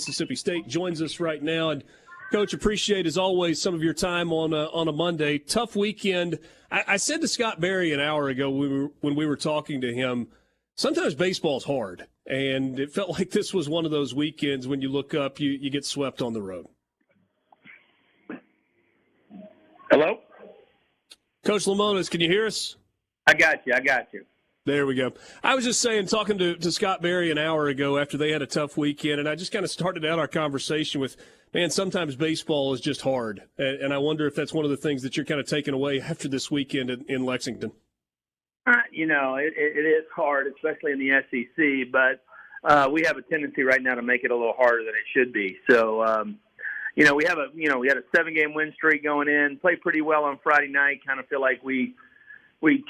Mississippi State joins us right now. And Coach, appreciate as always some of your time on a Monday. Tough weekend. I said to Scott Berry an hour ago when we were talking to him, sometimes baseball's hard, and it felt like this was one of those weekends when you look up, you get swept on the road. Hello? Coach Lemonis, can you hear us? I got you. There we go. I was just saying, talking to Scott Berry an hour ago after they had a tough weekend, and I just kind of started out our conversation with, man, sometimes baseball is just hard. And I wonder if that's one of the things that you're kind of taking away after this weekend in Lexington. It is hard, especially in the SEC, but we have a tendency right now to make it a little harder than it should be. So, we had a 7-game win streak going in, played pretty well on Friday night, kind of feel like we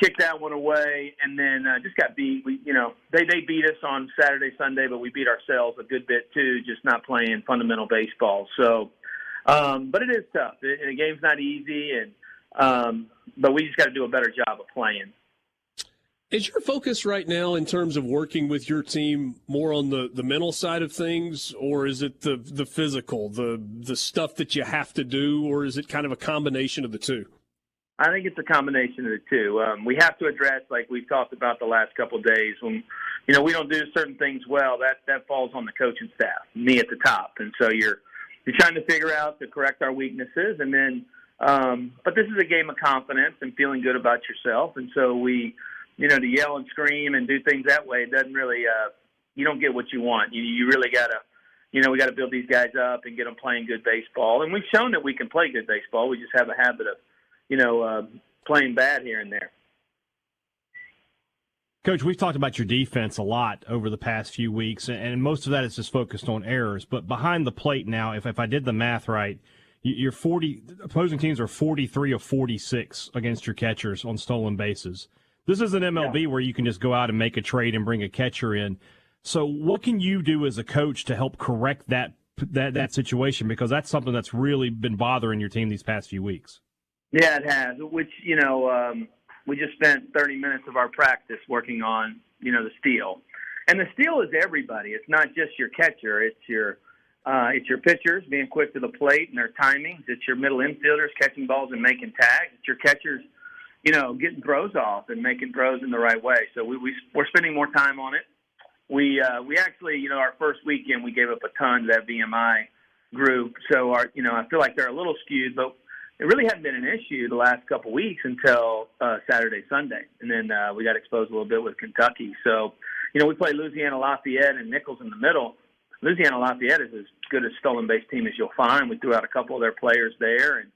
kicked that one away, and then just got beat. They beat us on Saturday, Sunday, but we beat ourselves a good bit too, just not playing fundamental baseball. So, but it is tough. The game's not easy, but we just got to do a better job of playing. Is your focus right now in terms of working with your team more on the mental side of things, or is it the physical, the stuff that you have to do, or is it kind of a combination of the two? I think it's a combination of the two. We have to address, like we've talked about the last couple of days, when we don't do certain things well, that falls on the coaching staff, me at the top, and so you're trying to figure out to correct our weaknesses, and then but this is a game of confidence and feeling good about yourself, and so we, to yell and scream and do things that way, it doesn't really you don't get what you want. You really gotta. We got to build these guys up and get them playing good baseball, and we've shown that we can play good baseball. We just have a habit of playing bad here and there. Coach, we've talked about your defense a lot over the past few weeks, and most of that is just focused on errors. But behind the plate now, if I did the math right, you're opposing teams are 43 of 46 against your catchers on stolen bases. This is an MLB where you can just go out and make a trade and bring a catcher in. So what can you do as a coach to help correct that situation? Because that's something that's really been bothering your team these past few weeks. Yeah, it has, which, we just spent 30 minutes of our practice working on, the steal. And the steal is everybody. It's not just your catcher. It's your pitchers being quick to the plate and their timings. It's your middle infielders catching balls and making tags. It's your catchers, getting throws off and making throws in the right way. So we're spending more time on it. We actually, our first weekend, we gave up a ton to that VMI group. So I feel like they're a little skewed, but it really hadn't been an issue the last couple of weeks until Saturday, Sunday. And then we got exposed a little bit with Kentucky. So, we played Louisiana Lafayette and Nichols in the middle. Louisiana Lafayette is as good a stolen base team as you'll find. We threw out a couple of their players there and,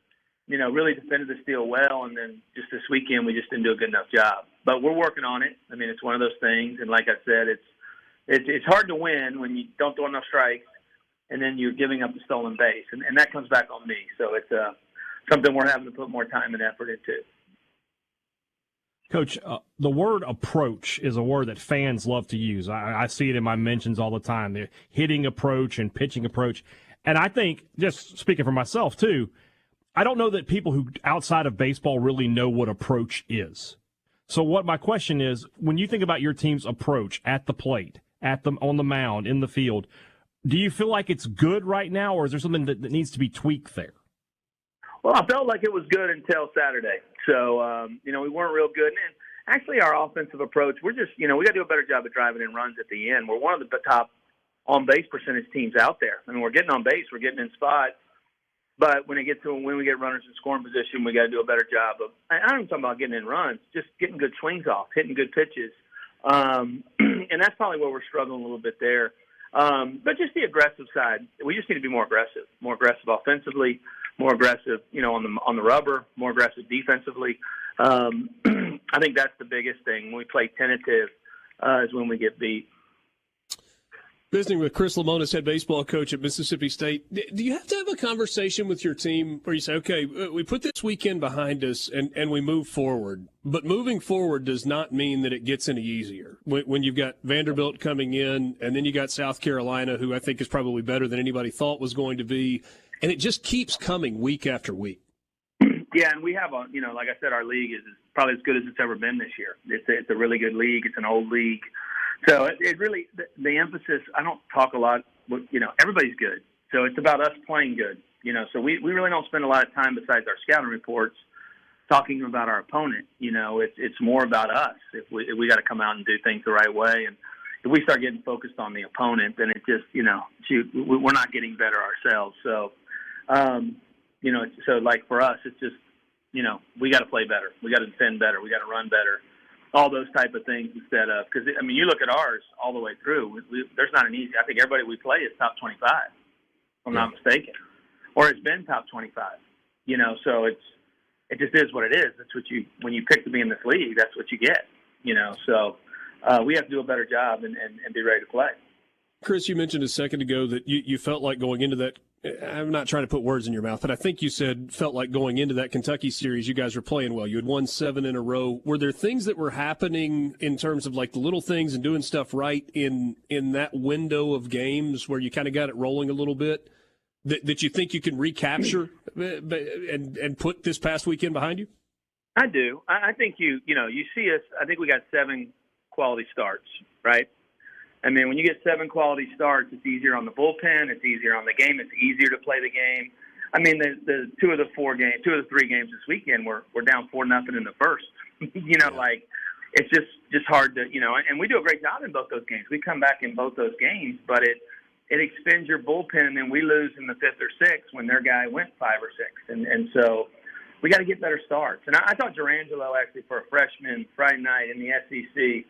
really defended the steal well. And then just this weekend, we just didn't do a good enough job. But we're working on it. I mean, it's one of those things. And like I said, it's hard to win when you don't throw enough strikes and then you're giving up the stolen base. And that comes back on me. So it's something we're having to put more time and effort into. Coach, the word approach is a word that fans love to use. I see it in my mentions all the time. The hitting approach and pitching approach. And I think, just speaking for myself too, I don't know that people who outside of baseball really know what approach is. So what my question is, when you think about your team's approach at the plate, on the mound, in the field, do you feel like it's good right now, or is there something that needs to be tweaked there? Well, I felt like it was good until Saturday. So, we weren't real good. And actually, our offensive approach, we're just, we got to do a better job of driving in runs at the end. We're one of the top on-base percentage teams out there. I mean, we're getting on base, we're getting in spots. But when we get runners in scoring position, we got to do a better job of, I don't even talk about getting in runs, just getting good swings off, hitting good pitches. And that's probably where we're struggling a little bit there. But just the aggressive side, we just need to be more aggressive offensively, more aggressive, on the rubber, more aggressive defensively. I think that's the biggest thing. When we play tentative is when we get beat. Visiting with Chris Lemonis, head baseball coach at Mississippi State. Do you have to have a conversation with your team where you say, okay, we put this weekend behind us and we move forward, but moving forward does not mean that it gets any easier. When you've got Vanderbilt coming in and then you got South Carolina, who I think is probably better than anybody thought was going to be, and it just keeps coming week after week. Yeah, and we have like I said, our league is probably as good as it's ever been this year. It's a really good league. It's an old league. So it really, the emphasis, I don't talk a lot everybody's good. So it's about us playing good. So we really don't spend a lot of time besides our scouting reports talking about our opponent. It's more about us. If we got to come out and do things the right way, and if we start getting focused on the opponent, then it just, we're not getting better ourselves. So, so like for us, it's just, we got to play better. We got to defend better. We got to run better. All those type of things instead of, because you look at ours all the way through. There's not an easy. I think everybody we play is top 25, if I'm not mistaken, or it's been top 25. So it just is what it is. That's what when you pick to be in this league, that's what you get. So we have to do a better job and be ready to play. Chris, you mentioned a second ago that you felt like going into that. I'm not trying to put words in your mouth, but I think you said felt like going into that Kentucky series, you guys were playing well. You had won 7 in a row. Were there things that were happening in terms of like the little things and doing stuff right in that window of games where you kind of got it rolling a little bit that you think you can recapture and put this past weekend behind you? I do. I think you see us. I think we got 7 quality starts, right? When you get 7 quality starts, it's easier on the bullpen. It's easier on the game. It's easier to play the game. The 2 of the 3 games this weekend, we're down 4-0 in the first. Like it's just hard to, and we do a great job in both those games. We come back in both those games, but it expends your bullpen, and then we lose in the 5th or 6th when their guy went 5 or 6. And so we got to get better starts. And I thought Durangelo actually for a freshman Friday night in the SEC,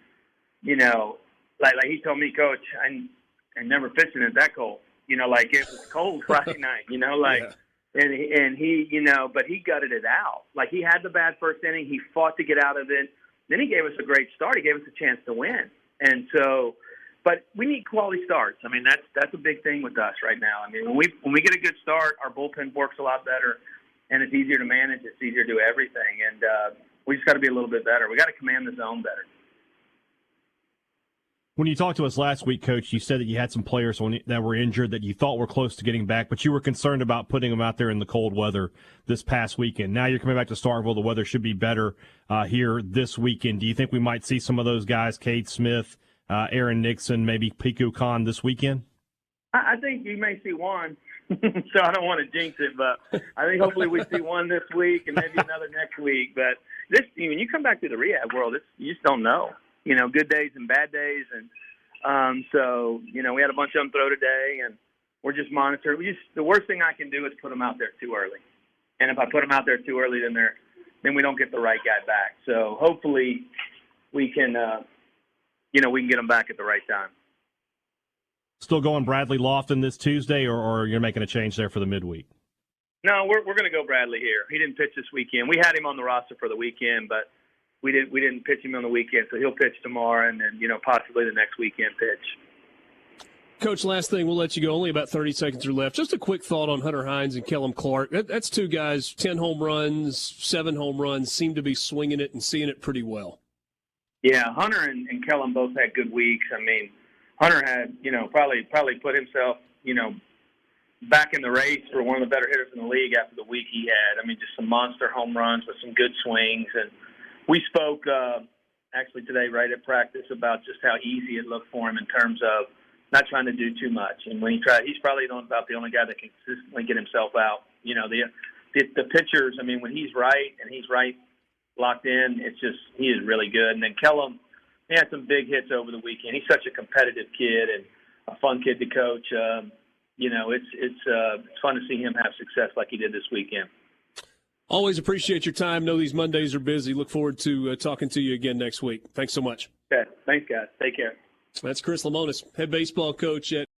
like he told me, Coach, I never pitched it that cold. Like it was cold Friday night. And he, but he gutted it out. Like he had the bad first inning. He fought to get out of it. Then he gave us a great start. He gave us a chance to win. And so, but we need quality starts. That's a big thing with us right now. When we get a good start, our bullpen works a lot better, and it's easier to manage. It's easier to do everything. And we just got to be a little bit better. We got to command the zone better. When you talked to us last week, Coach, you said that you had some players that were injured that you thought were close to getting back, but you were concerned about putting them out there in the cold weather this past weekend. Now you're coming back to Starkville. The weather should be better here this weekend. Do you think we might see some of those guys, Cade Smith, Aaron Nixon, maybe Piku Khan this weekend? I think you may see one, so I don't want to jinx it, but I think hopefully we see one this week and maybe another next week. But when you come back to the rehab world, you just don't know. Good days and bad days. And so, we had a bunch of them throw today, and we're just monitoring. The worst thing I can do is put them out there too early. And if I put them out there too early, then we don't get the right guy back. So hopefully we can, we can get them back at the right time. Still going Bradley Lofton this Tuesday, or you're making a change there for the midweek? No, we're going to go Bradley here. He didn't pitch this weekend. We had him on the roster for the weekend, but we didn't pitch him on the weekend, so he'll pitch tomorrow and then, possibly the next weekend pitch. Coach, last thing, we'll let you go. Only about 30 seconds are left. Just a quick thought on Hunter Hines and Kellum Clark. That's 2 guys, 10 home runs, 7 home runs, seem to be swinging it and seeing it pretty well. Yeah, Hunter and Kellum both had good weeks. Hunter had, probably put himself, back in the race for one of the better hitters in the league after the week he had. Just some monster home runs with some good swings. And we spoke actually today right at practice about just how easy it looked for him in terms of not trying to do too much. And when he's probably about the only guy that can consistently get himself out. The pitchers, when he's right and he's right locked in, he is really good. And then Kellum, he had some big hits over the weekend. He's such a competitive kid and a fun kid to coach. It's fun to see him have success like he did this weekend. Always appreciate your time. Know these Mondays are busy. Look forward to talking to you again next week. Thanks so much. Okay. Thanks, guys. Take care. That's Chris Lemonis, head baseball coach at